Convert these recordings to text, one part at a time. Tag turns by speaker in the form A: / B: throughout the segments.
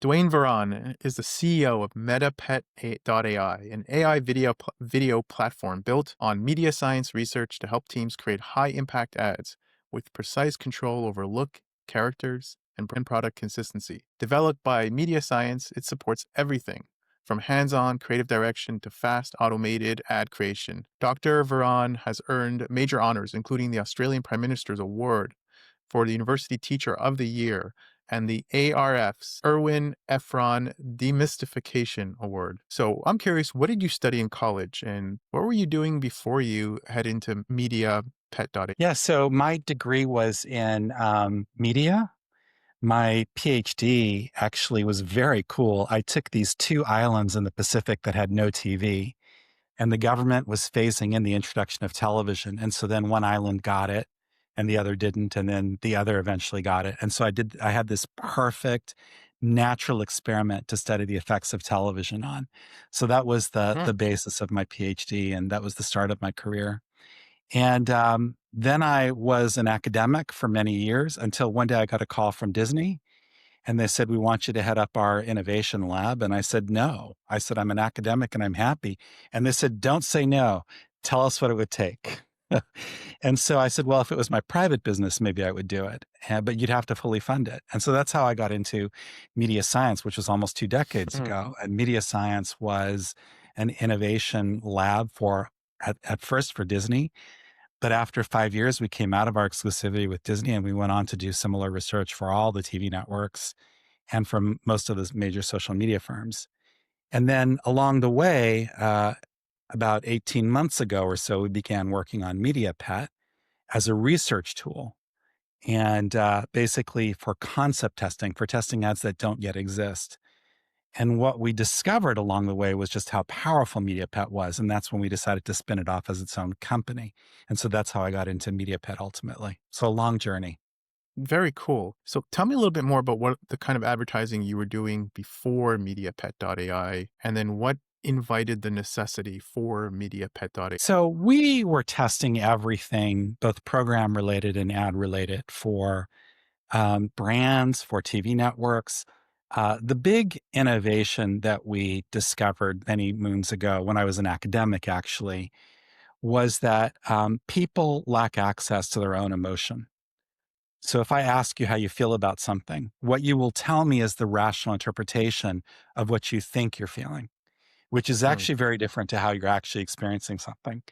A: Duane Varan is the CEO of MediaPet.ai, an AI video platform built on media science research to help teams create high impact ads with precise control over look, characters, and brand product consistency. Developed by media science, it supports everything from hands on creative direction to fast automated ad creation. Dr. Varan has earned major honors, including the Australian Prime Minister's Award for the University Teacher of the Year and the ARF's Erwin Efron Demystification Award. So I'm curious, what did you study in college and what were you doing before you head into media pet.ai?
B: Yeah, so my degree was in media. My PhD actually was very cool. I took these two islands in the Pacific that had no TV, and the government was phasing in the introduction of television. And so then one island got it and the other didn't. And then the other eventually got it. And so I had this perfect natural experiment to study the effects of television on. So that was the basis of my PhD, and that was the start of my career. And then I was an academic for many years until one day I got a call from Disney and they said, "We want you to head up our innovation lab." And I said, "No." I said, "I'm an academic and I'm happy." And they said, "Don't say no. Tell us what it would take." And so I said, "Well, if it was my private business, maybe I would do it, but you'd have to fully fund it." And so that's how I got into media science, which was almost 2 decades ago. And media science was an innovation lab at first for Disney. But after 5 years, we came out of our exclusivity with Disney and we went on to do similar research for all the TV networks and from most of the major social media firms. And then along the way, about 18 months ago or so, we began working on MediaPet as a research tool and basically for concept testing, for testing ads that don't yet exist. And what we discovered along the way was just how powerful MediaPet was. And that's when we decided to spin it off as its own company. And so that's how I got into MediaPet ultimately. So a long journey.
A: Very cool. So tell me a little bit more about what the kind of advertising you were doing before MediaPet.ai and then what invited the necessity for MediaPet.ai.
B: So we were testing everything, both program related and ad related for brands, for TV networks. The big innovation that we discovered many moons ago when I was an academic actually was that people lack access to their own emotion. So if I ask you how you feel about something, what you will tell me is the rational interpretation of what you think you're feeling, which is
A: Hmm.
B: actually very different to how you're actually experiencing something.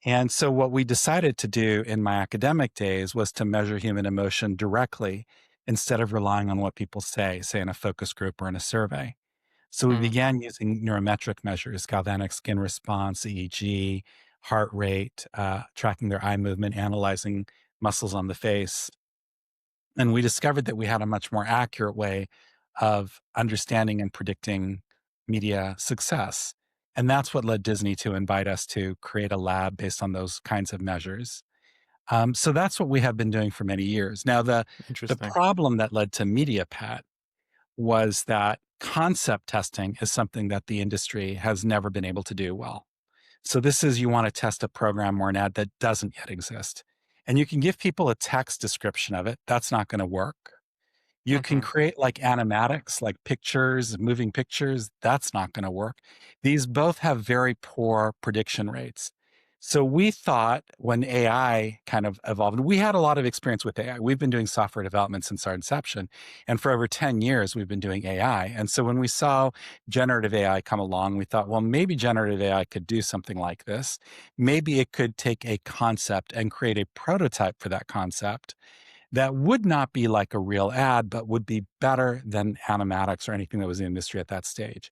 B: And so what we decided to do in my academic days was to measure human emotion directly instead of relying on what people say in a focus group or in a survey. So we
A: Hmm.
B: began using neurometric measures, galvanic skin response, EEG, heart rate, tracking their eye movement, analyzing muscles on the face. And we discovered that we had a much more accurate way of understanding and predicting media success. And that's what led Disney to invite us to create a lab based on those kinds of measures. So that's what we have been doing for many years. Now, the
A: Interesting.
B: problem that led to MediaPet was that concept testing is something that the industry has never been able to do well. So this is you want to test a program or an ad that doesn't yet exist. And you can give people a text description of it. That's not going to work. You can
A: Hmm.
B: create like animatics, like pictures, moving pictures. That's not going to work. These both have very poor prediction rates. So we thought when AI kind of evolved, we had a lot of experience with AI. We've been doing software development since our inception. And for over 10 years, we've been doing AI. And so when we saw generative AI come along, we thought, well, maybe generative AI could do something like this. Maybe it could take a concept and create a prototype for that concept that would not be like a real ad, but would be better than animatics or anything that was in the industry at that stage.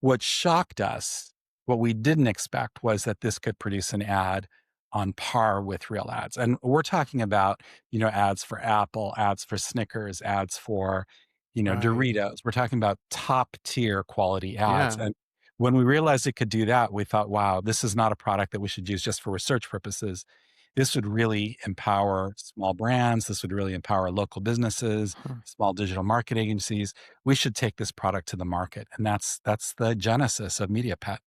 B: What shocked us, what we didn't expect, was that this could produce an ad on par with real ads. And we're talking about, ads for Apple, ads for Snickers, ads for,
A: Right.
B: Doritos. We're talking about top tier quality ads.
A: Yeah.
B: And when we realized it could do that, we thought, wow, this is not a product that we should use just for research purposes. This would really empower small brands. This would really empower local businesses,
A: Huh.
B: small digital marketing agencies. We should take this product to the market. And that's the genesis of MediaPet.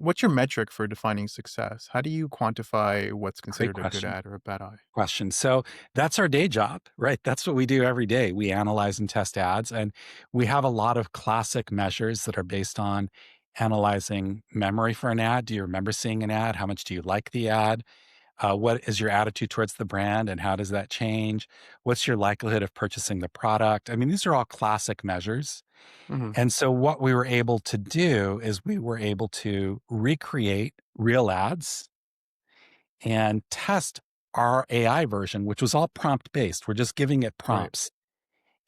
A: What's your metric for defining success? How do you quantify what's
B: Great
A: considered a good
B: question.
A: ad or a bad ad?
B: Question. So that's our day job, right? That's what we do every day. We analyze and test ads, and we have a lot of classic measures that are based on analyzing memory for an ad. Do you remember seeing an ad? How much do you like the ad? What is your attitude towards the brand, and how does that change? What's your likelihood of purchasing the product? I mean, these are all classic measures.
A: Mhm.
B: And so, what we were able to do is we were able to recreate real ads and test our AI version, which was all prompt based. We're just giving it
A: Right.
B: prompts.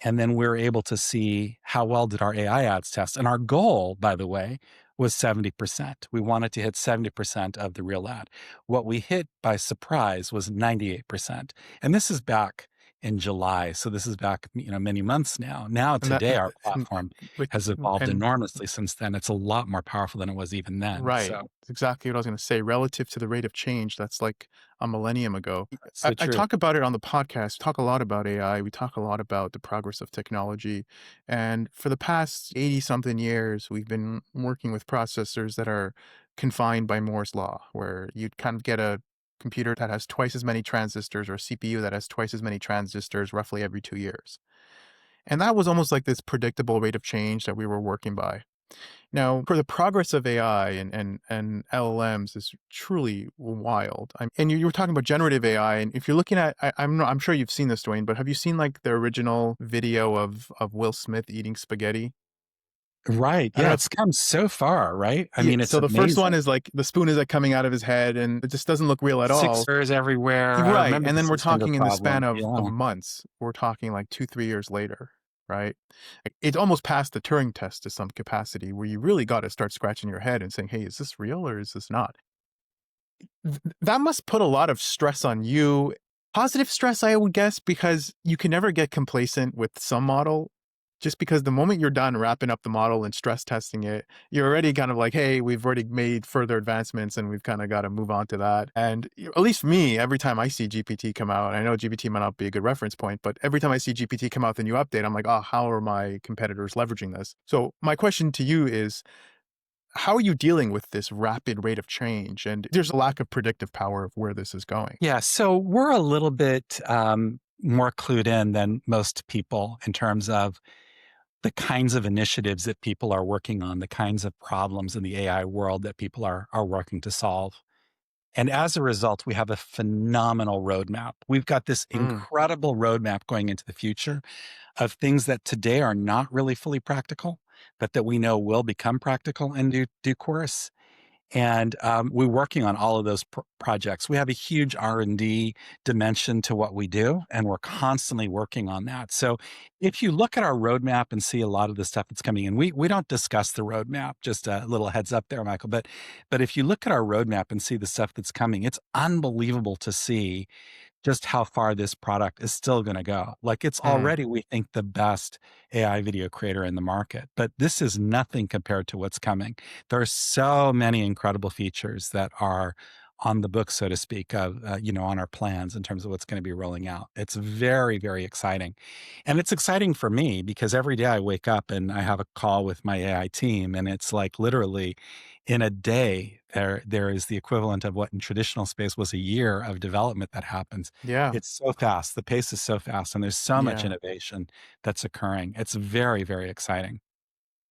B: And then we're able to see how well did our AI ads test. And our goal, by the way, was 70%. We wanted to hit 70% of the real ad. What we hit by surprise was 98%. And this is back in July. So this is back, many months now. Now
A: And that
B: today our
A: and
B: platform
A: like
B: has evolved
A: and
B: enormously since then. It's a lot more powerful than it was even then.
A: right.
B: So
A: It's exactly what I was gonna say. Relative to the rate of change, that's like a millennium ago.
B: it's
A: I
B: so
A: I
B: true.
A: talk about it on the podcast, talk a lot about AI, we talk a lot about the progress of technology, and for the past 80 something years, we've been working with processors that are confined by Moore's law, where you'd kind of get a computer that has twice as many transistors or a CPU that has twice as many transistors roughly every 2 years. And that was almost like this predictable rate of change that we were working by. Now, for the progress of AI and LLMs is truly wild. And you were talking about generative AI, and if you're looking at, I'm sure you've seen this, Dwayne, but have you seen like the original video of Will Smith eating spaghetti?
B: Right.
A: I don't
B: Yeah.
A: know if
B: It's come so far, right? I
A: yeah.
B: mean, it's
A: So the first one
B: amazing.
A: is like the spoon is like coming out of his head, and it just doesn't look real at all.
B: Sixers everywhere. I
A: Right,
B: remember
A: and
B: the
A: then we're
B: six-finger
A: talking in the span
B: problem.
A: of
B: Yeah.
A: months. We're talking like 2, 3 years later, right? Like, it's almost past the Turing test to some capacity where you really gotta start scratching your head and saying, "Hey, is this real or is this not?" That must put a lot of stress on you. Positive stress, I would guess, because you can never get complacent with some model. Just because the moment you're done wrapping up the model and stress testing it, you're already kind of like, hey, we've already made further advancements and we've kind of got to move on to that. And at least for me, every time I see GPT come out, I know GPT might not be a good reference point, but every time I see GPT come out with a new update, I'm like, oh, how are my competitors leveraging this? So my question to you is, how are you dealing with this rapid rate of change? And there's a lack of predictive power of where this is going.
B: Yeah. So we're a little bit more clued in than most people in terms of the kinds of initiatives that people are working on, the kinds of problems in the AI world that people are working to solve. And as a result, we have a phenomenal roadmap. We've got this
A: Mm,
B: incredible roadmap going into the future of things that today are not really fully practical, but that we know will become practical in due course. And we're working on all of those projects. We have a huge R&D dimension to what we do, and we're constantly working on that. So if you look at our roadmap and see a lot of the stuff that's coming in, we don't discuss the roadmap. Just a little heads up there, Michael. But if you look at our roadmap and see the stuff that's coming, it's unbelievable to see just how far this product is still going to go. Like it's
A: mm,
B: already, we think, the best AI video creator in the market, but this is nothing compared to what's coming. There are so many incredible features that are on the book, so to speak, of, on our plans in terms of what's going to be rolling out. It's very, very exciting. And it's exciting for me because every day I wake up and I have a call with my AI team, and it's like literally in a day, there is the equivalent of what in traditional space was a year of development that happens.
A: yeah,
B: It's so fast. The pace is so fast, and there's so much
A: yeah.
B: innovation that's occurring. It's very, very exciting.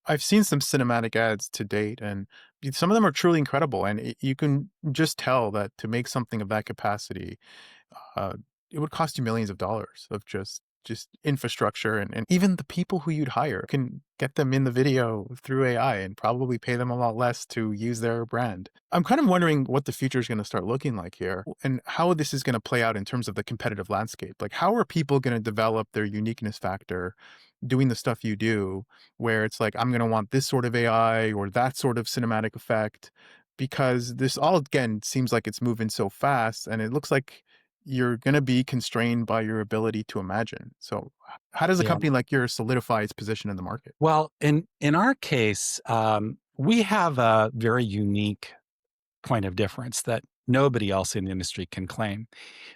A: I've seen some cinematic ads to date, and some of them are truly incredible. And you can just tell that to make something of that capacity, uh, it would cost you millions of dollars of just infrastructure, and even the people who you'd hire can get them in the video through AI and probably pay them a lot less to use their brand. I'm kind of wondering what the future is going to start looking like here and how this is going to play out in terms of the competitive landscape. Like, how are people going to develop their uniqueness factor doing the stuff you do, where it's like, I'm going to want this sort of AI or that sort of cinematic effect? Because this all again seems like it's moving so fast, and it looks like you're going to be constrained by your ability to imagine. So, how does a
B: Yeah.
A: company like yours solidify its position in the market?
B: Well, in our case, we have a very unique point of difference that nobody else in the industry can claim,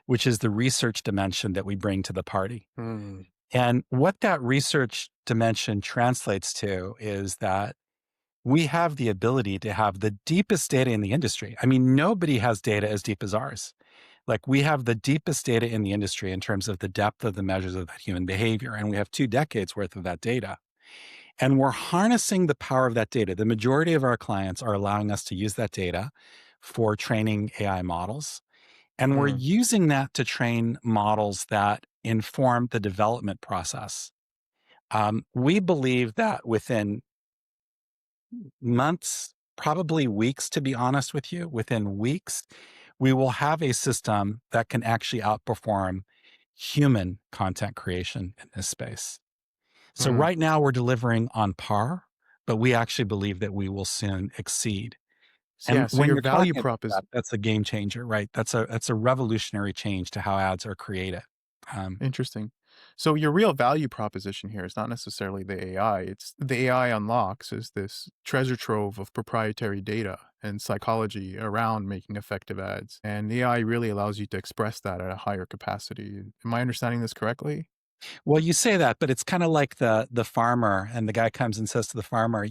B: which is the research dimension that we bring to the party.
A: Mm,
B: And what that research dimension translates to is that we have the ability to have the deepest data in the industry. I mean, nobody has data as deep as ours. Like we have the deepest data in the industry in terms of the depth of the measures of that human behavior. And we have 2 decades worth of that data. And we're harnessing the power of that data. The majority of our clients are allowing us to use that data for training AI models. And we're
A: Mm.
B: using that to train models that inform the development process. We believe that within months, probably weeks, to be honest with you, within weeks, we will have a system that can actually outperform human content creation in this space. So
A: Mm.
B: right now we're delivering on par, but we actually believe that we will soon exceed.
A: Yeah,
B: And
A: so
B: when
A: your
B: you're
A: value
B: talking about
A: prop is
B: that, that's a game changer, right? That's a revolutionary change to how ads are created. Um,
A: interesting. So your real value proposition here is not necessarily the AI. It's the AI unlocks is this treasure trove of proprietary data and psychology around making effective ads. And AI really allows you to express that at a higher capacity. Am I understanding this correctly?
B: well, you say that, but it's kind of like the farmer, and the guy comes and says to the farmer,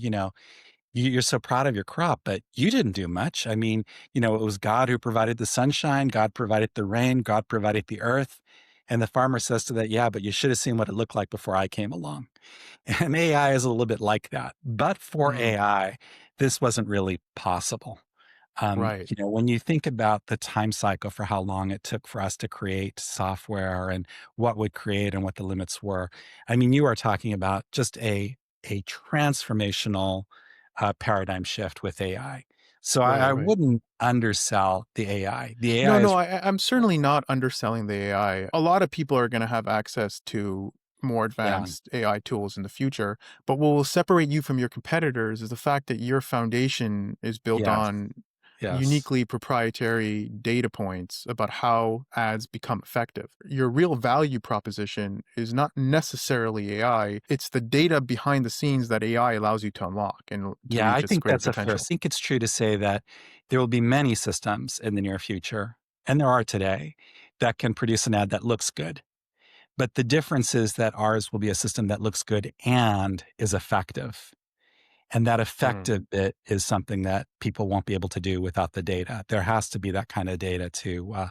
B: you're so proud of your crop, but you didn't do much. I mean, it was God who provided the sunshine, God provided the rain, God provided the earth. And the farmer says to that, yeah, but you should have seen what it looked like before I came along. And AI is a little bit like that. But for
A: Mm,
B: AI, this wasn't really possible.
A: right.
B: When you think about the time cycle for how long it took for us to create software and what would create and what the limits were, I mean, you are talking about just a transformational paradigm shift with AI. So I,
A: Right,
B: I
A: right.
B: wouldn't undersell the AI. The
A: No,
B: AI
A: no,
B: is
A: I'm certainly not underselling the AI. A lot of people are going to have access to more
B: yeah,
A: advanced AI tools in the future, but what will separate you from your competitors is the fact that your foundation is built
B: yes,
A: on
B: yes.
A: uniquely proprietary data points about how ads become effective. Your real value proposition is not necessarily AI, it's the data behind the scenes that AI allows you to unlock and to
B: Yeah, I
A: reach its
B: think
A: greater
B: that's a fair. I
A: potential.
B: think it's true to say that there will be many systems in the near future, and there are today, that can produce an ad that looks good. But the difference is that ours will be a system that looks good and is effective. And that
A: Mm,
B: effective bit is something that people won't be able to do without the data. There has to be that kind of data to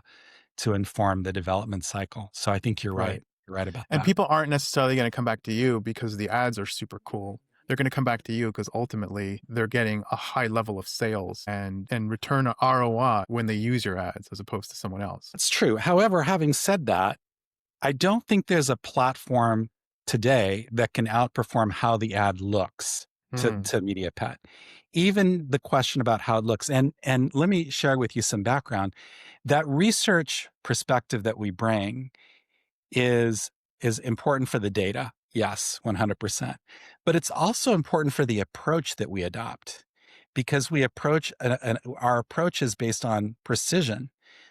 B: inform the development cycle. So I think you're right.
A: right.
B: You're right about
A: And
B: that.
A: people aren't necessarily going to come back to you because the ads are super cool. They're going to come back to you because ultimately they're getting a high level of sales and return a ROI when they use your ads as opposed to someone else.
B: That's true. However, having said that, I don't think there's a platform today that can outperform how the ad looks
A: Mm,
B: to MediaPet. Even the question about how it looks, and let me share with you some background. That research perspective that we bring is is important for the data. Yes, 100%. But it's also important for the approach that we adopt because our approach is based on precision.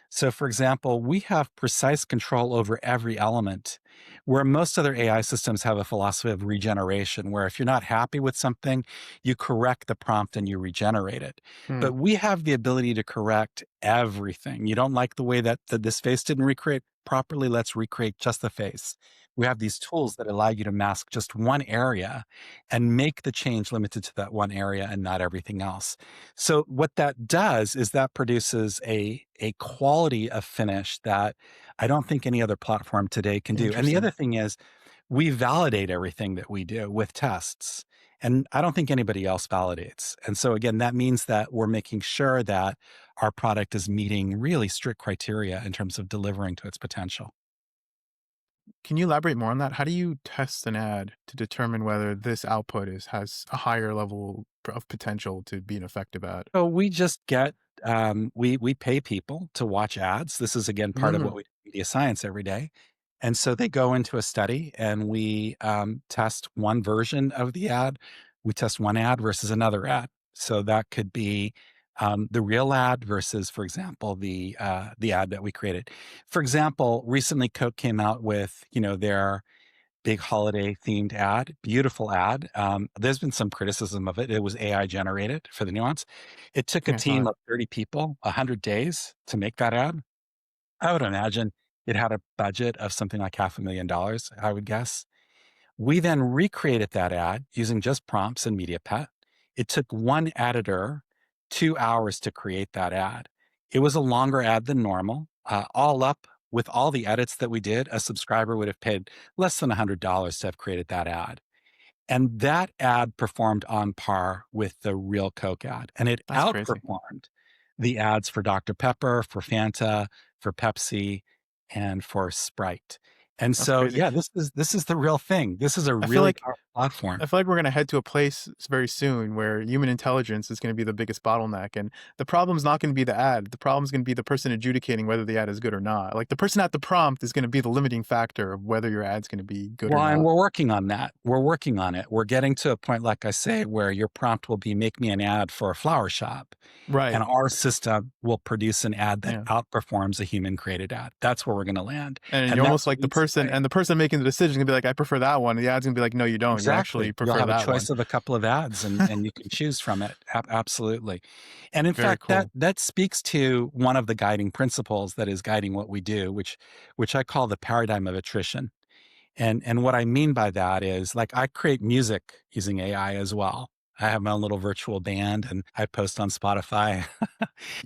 B: So for example, we have precise control over every element where most other AI systems have a philosophy of regeneration where if you're not happy with something, you correct the prompt and you regenerate it.
A: mm,
B: But we have the ability to correct everything. You don't like the way that this face didn't recreate properly, let's recreate just the face. We have these tools that allow you to mask just one area and make the change limited to that one area and not everything else. So what that does is that produces a quality of finish that I don't think any other platform today can do. And the other
A: interesting.
B: thing is we validate everything that we do with tests. And I don't think anybody else validates. And so, again, that means that we're making sure that our product is meeting really strict criteria in terms of delivering to its potential.
A: Can you elaborate more on that? How do you test an ad to determine whether this output has a higher level of potential to be an effective ad?
B: So we just get we pay people to watch ads. This is again part of what
A: Mm,
B: we do in media science every day. And so they go into a study and we test one version of the ad. We test one ad versus another ad. So that could be the real ad versus, for example, the ad that we created. For example, recently Coke came out with their big holiday themed ad, beautiful ad. There's been some criticism of it. It was AI generated for the nuance. It took a
A: I saw
B: team
A: that.
B: of 30 people, 100 days to make that ad. I would imagine it had a budget of something like $500,000, I would guess. We then recreated that ad using just prompts in MediaPet. It took one editor 2 hours to create that ad. It was a longer ad than normal. All up with all the edits that we did, a subscriber would have paid less than $100 to have created that ad. And that ad performed on par with the real Coke ad, and it
A: That's crazy.
B: outperformed the ads for Dr. Pepper, for Fanta, for Pepsi, and for Sprite. And
A: That's
B: so,
A: crazy.
B: yeah, this is the real thing. This is a
A: I feel
B: really
A: like
B: powerful platform.
A: I feel like we're going to head to a place very soon where human intelligence is going to be the biggest bottleneck. And the problem's not going to be the ad. The problem's going to be the person adjudicating whether the ad is good or not. Like the person at the prompt is going to be the limiting factor of whether your ad's going to be good or
B: Well, and
A: not.
B: we're working on that. We're working on it. We're getting to a point, like I say, where your prompt will be make me an ad for a flower shop. And
A: Right.
B: our system will produce an ad that
A: Yeah.
B: outperforms a human created ad. That's where we're going to land.
A: And
B: And
A: you're almost
B: that's
A: like the
B: weeks
A: person,
B: away.
A: and the person making the decision can be like, I prefer that one. And the ad's going to be like, no, you don't. You actually
B: Exactly. You'll
A: prefer
B: have a
A: that one.
B: choice of a couple of ads and you can choose from it. Absolutely. And in
A: Very
B: fact, that
A: cool.
B: that speaks to one of the guiding principles that is guiding what we do, which I call the paradigm of attrition. And what I mean by that is like I create music using AI as well. I have my own little virtual band and I post on Spotify.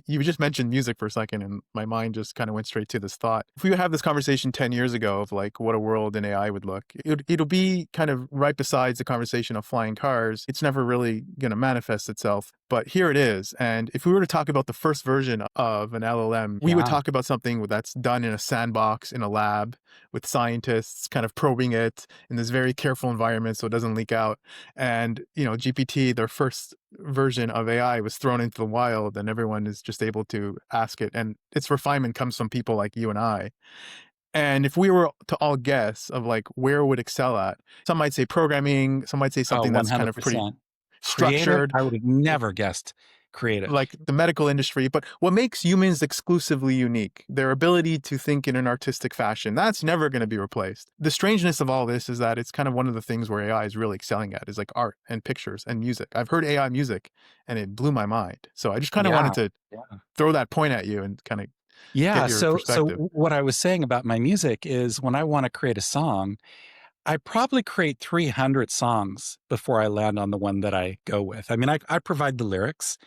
A: You just mentioned music for a second, and my mind just kind of went straight to this thought. If we would have this conversation 10 years ago of like what a world in AI would look, it'll be kind of right besides the conversation of flying cars. It's never really going to manifest itself, but here it is. And if we were to talk about the first version of an LLM, we would
B: Yeah.
A: talk about something that's done in a sandbox in a lab with scientists kind of probing it in this very careful environment so it doesn't leak out. And, GPT, their first version of AI was thrown into the wild and everyone is just able to ask it. And its refinement comes from people like you and I. And if we were to all guess of like where it would excel at, some might say programming, some might say
B: Oh,
A: something that's kind of pretty
B: 100%. Creative,
A: structured,
B: I would have never guessed creative.
A: like the medical industry. But what makes humans exclusively unique, their ability to think in an artistic fashion, that's never going to be replaced. The strangeness of all this is that it's kind of one of the things where AI is really excelling at is like art and pictures and music. I've heard AI music and it blew my mind. So I just kind of
B: Yeah.
A: wanted to
B: Yeah.
A: throw that point at you and kind of get
B: Yeah.
A: your
B: So
A: perspective.
B: what I was saying about my music is when I want to create a song, I probably create 300 songs before I land on the one that I go with. I mean, I provide the lyrics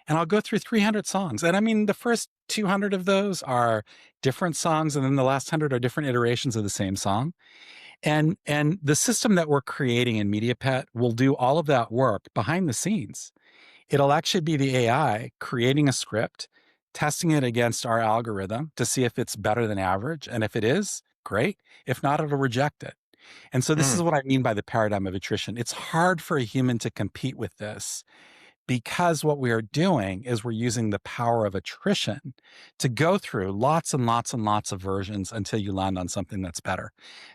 B: and I'll go through 300 songs. And I mean, the first 200 of those are different songs, and then the last 100 are different iterations of the same song. And the system that we're creating in MediaPet will do all of that work behind the scenes. It'll actually be the AI creating a script, testing it against our algorithm to see if it's better than average. And if it is, great. If not, it'll reject it. And so this
A: Mm,
B: is what I mean by the paradigm of attrition. It's hard for a human to compete with this because what we are doing is we're using the power of attrition to go through lots and lots and lots of versions until you land on something that's better.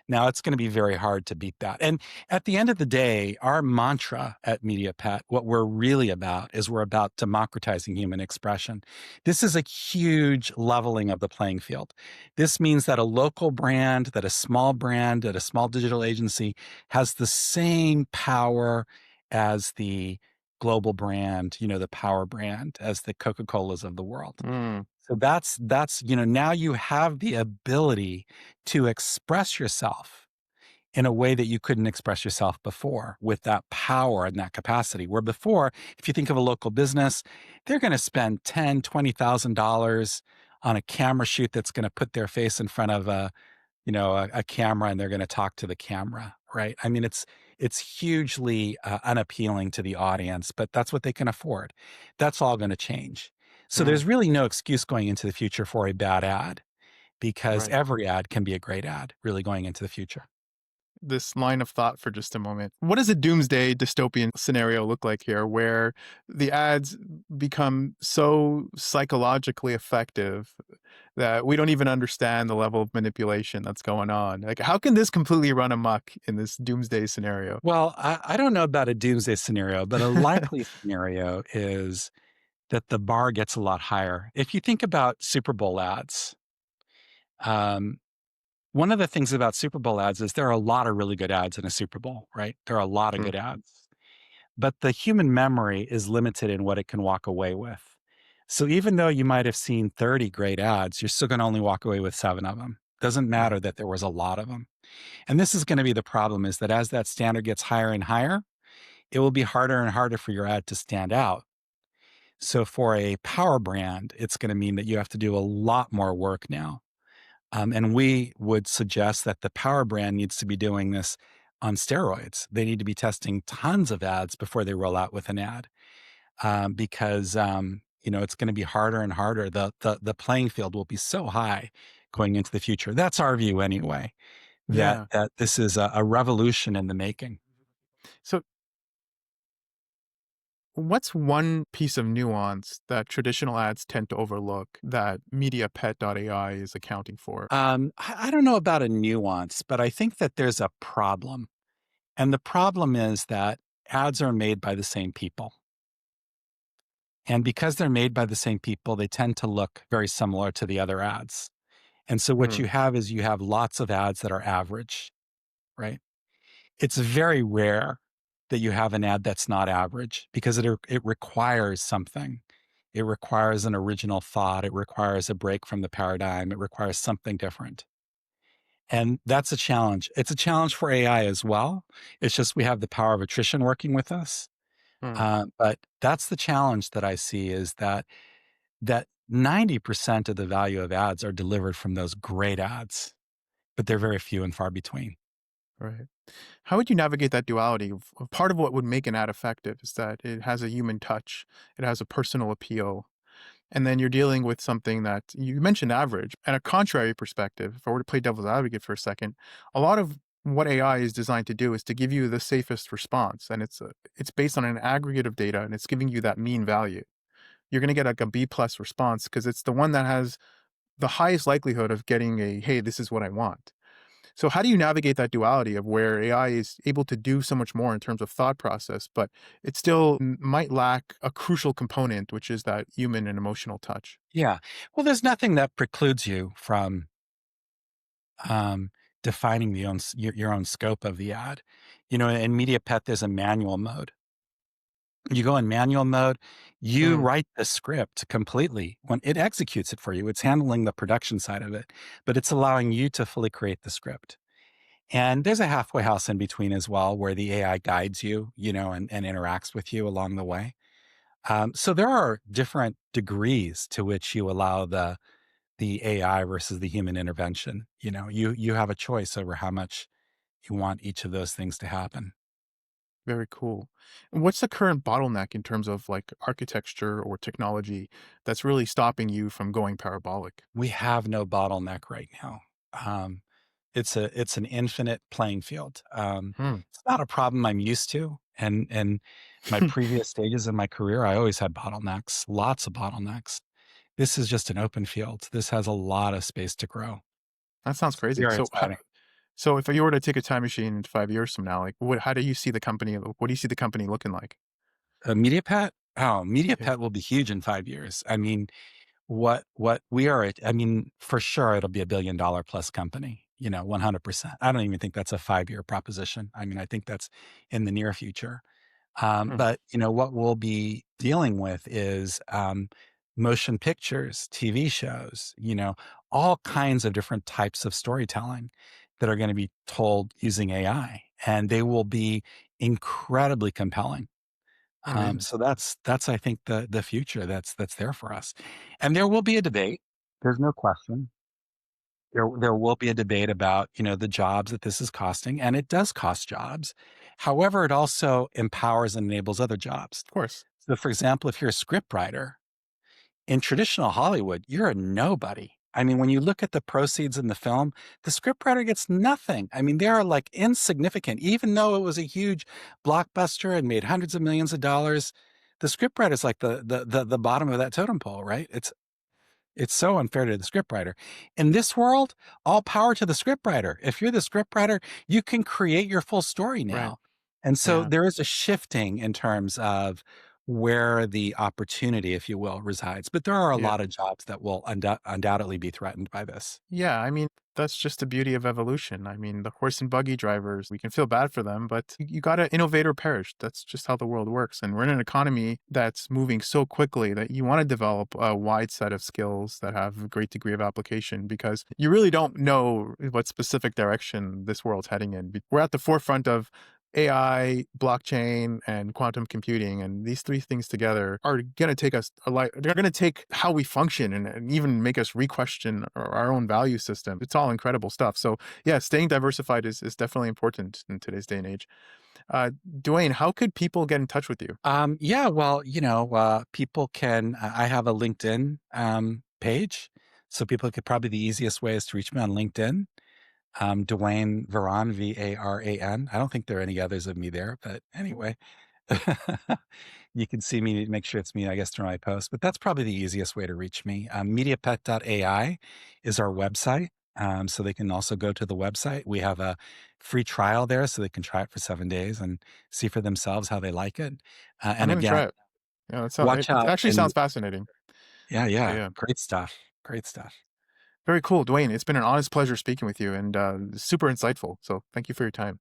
B: Now, it's going to be very hard to beat that. And at the end of the day, our mantra at MediaPet, what we're really about is we're about democratizing human expression. This is a huge leveling of the playing field. This means that a local brand, that a small brand, that a small digital agency has the same power as the global brand, the power brand, as the Coca-Colas of the world.
A: mm,
B: So that's now you have the ability to express yourself in a way that you couldn't express yourself before with that power and that capacity. Where before, if you think of a local business, they're going to spend $10,000, $20,000 on a camera shoot that's going to put their face in front of a camera, and they're going to talk to the camera, right? I mean, it's hugely unappealing to the audience, but that's what they can afford. That's all going to change. So
A: mm,
B: there's really no excuse going into the future for a bad ad because
A: right.
B: every ad can be a great ad really going into the future.
A: This line of thought for just a moment. What does a doomsday dystopian scenario look like here where the ads become so psychologically effective that we don't even understand the level of manipulation that's going on? Like, how can this completely run amok in this doomsday scenario?
B: Well, I don't know about a doomsday scenario, but a likely scenario is that the bar gets a lot higher. If you think about Super Bowl ads, um, one of the things about Super Bowl ads is there are a lot of really good ads in a Super Bowl, right? There are a lot of
A: Mm,
B: good ads, but the human memory is limited in what it can walk away with. So even though you might have seen 30 great ads, you're still going to only walk away with 7 of them. Doesn't
A: right.
B: matter that there was a lot of them. And this is going to be the problem is that as that standard gets higher and higher, it will be harder and harder for your ad to stand out. So for a power brand, it's going to mean that you have to do a lot more work now. And we would suggest that the power brand needs to be doing this on steroids. They need to be testing tons of ads before they roll out with an ad, because it's going to be harder and harder. The playing field will be so high going into the future. That's our view anyway. That
A: Yeah.
B: that this is a revolution in the making.
A: So, what's one piece of nuance that traditional ads tend to overlook that MediaPet.ai is accounting for?
B: I don't know about a nuance, but I think that there's a problem. And the problem is that ads are made by the same people. And because they're made by the same people, they tend to look very similar to the other ads. And so what
A: Hmm.
B: you have is you have lots of ads that are average, right? It's very rare that you have an ad that's not average because it requires something. It requires an original thought. It requires a break from the paradigm. It requires something different. And that's a challenge. It's a challenge for AI as well. It's just we have the power of attrition working with us.
A: Hmm.
B: But that's the challenge that I see is that 90% of the value of ads are delivered from those great ads, but they're very few and far between.
A: Right. How would you navigate that duality? Part of what would make an ad effective is that it has a human touch, it has a personal appeal, and then you're dealing with something that you mentioned average. And a contrary perspective, if I were to play devil's advocate for a second, a lot of what AI is designed to do is to give you the safest response, and it's based on an aggregate of data, and it's giving you that mean value. You're going to get like a B plus response because it's the one that has the highest likelihood of getting a hey, this is what I want. So how do you navigate that duality of where AI is able to do so much more in terms of thought process, but it still might lack a crucial component, which is that human and emotional touch?
B: Yeah. Well, there's nothing that precludes you from um, defining your own scope of the ad. In MediaPet, there's a manual mode. You go in manual mode, you
A: Mm,
B: write the script completely. When it executes it for you, it's handling the production side of it, but it's allowing you to fully create the script. And there's a halfway house in between as well, where the AI guides you, and interacts with you along the way. So there are different degrees to which you allow the AI versus the human intervention. You have a choice over how much you want each of those things to happen.
A: very cool. And what's the current bottleneck in terms of like architecture or technology that's really stopping you from going parabolic?
B: We have no bottleneck right now. Um, it's an infinite playing field.
A: Hmm.
B: It's not a problem I'm used to, and my previous stages in my career, I always had bottlenecks, lots of bottlenecks. This is just an open field. This has a lot of space to grow.
A: That sounds
B: It's
A: crazy.
B: very exciting.
A: So if you were to take a time machine in 5 years from now, like how do you see the company? What do you see the company looking like?
B: MediaPet? Oh,
A: Yeah.
B: MediaPet will be huge in 5 years. I mean, what we are at, I mean, for sure, it'll be $1 billion plus company, 100%. I don't even think that's a 5-year proposition. I mean, I think that's in the near future.
A: Hmm.
B: But what we'll be dealing with is motion pictures, TV shows, all kinds of different types of storytelling that are going to be told using AI, and they will be incredibly compelling.
A: Amazing.
B: So that's I think the future that's there for us, and there will be a debate. There's no question. There will be a debate about the jobs that this is costing, and it does cost jobs. However, it also empowers and enables other jobs.
A: Of course.
B: So, for example, if you're a scriptwriter in traditional Hollywood, you're a nobody. I mean, when you look at the proceeds in the film, the scriptwriter gets nothing. I mean, they are like insignificant, even though it was a huge blockbuster and made hundreds of millions of dollars. The scriptwriter is like the bottom of that totem pole, right? It's so unfair to the scriptwriter. In this world, all power to the scriptwriter. If you're the scriptwriter, you can create your full story
A: Right.
B: now. And so
A: Yeah.
B: there is a shifting in terms of where the opportunity, if you will, resides. But there are a
A: Yeah.
B: lot of jobs that will undoubtedly be threatened by this.
A: Yeah, I mean, that's just the beauty of evolution. I mean, the horse and buggy drivers, we can feel bad for them, but you got to innovate or perish. That's just how the world works. And we're in an economy that's moving so quickly that you want to develop a wide set of skills that have a great degree of application because you really don't know what specific direction this world's heading in. We're at the forefront of AI, blockchain, and quantum computing, and these three things together are going to take us a lot. They're going to take how we function and even make us re-question our own value system. It's all incredible stuff. So yeah, staying diversified is definitely important in today's day and age. Dwayne, how could people get in touch with you?
B: Yeah, well, people can, I have a LinkedIn page. So people could probably the easiest way is to reach me on LinkedIn. Duane Varan, Varan. I don't think there are any others of me there, but anyway, you can see me, make sure it's me, I guess, through my post, but that's probably the easiest way to reach me. MediaPet.ai is our website. So they can also go to the website. We have a free trial there so they can try it for 7 days and see for themselves how they like it.
A: I'm
B: And
A: going to
B: again,
A: try it. Yeah,
B: watch
A: it
B: out.
A: actually
B: And
A: sounds fascinating.
B: yeah,
A: So
B: yeah,
A: yeah,
B: great stuff. Great stuff.
A: very cool, Dwayne. It's been an honest pleasure speaking with you and super insightful. So thank you for your time.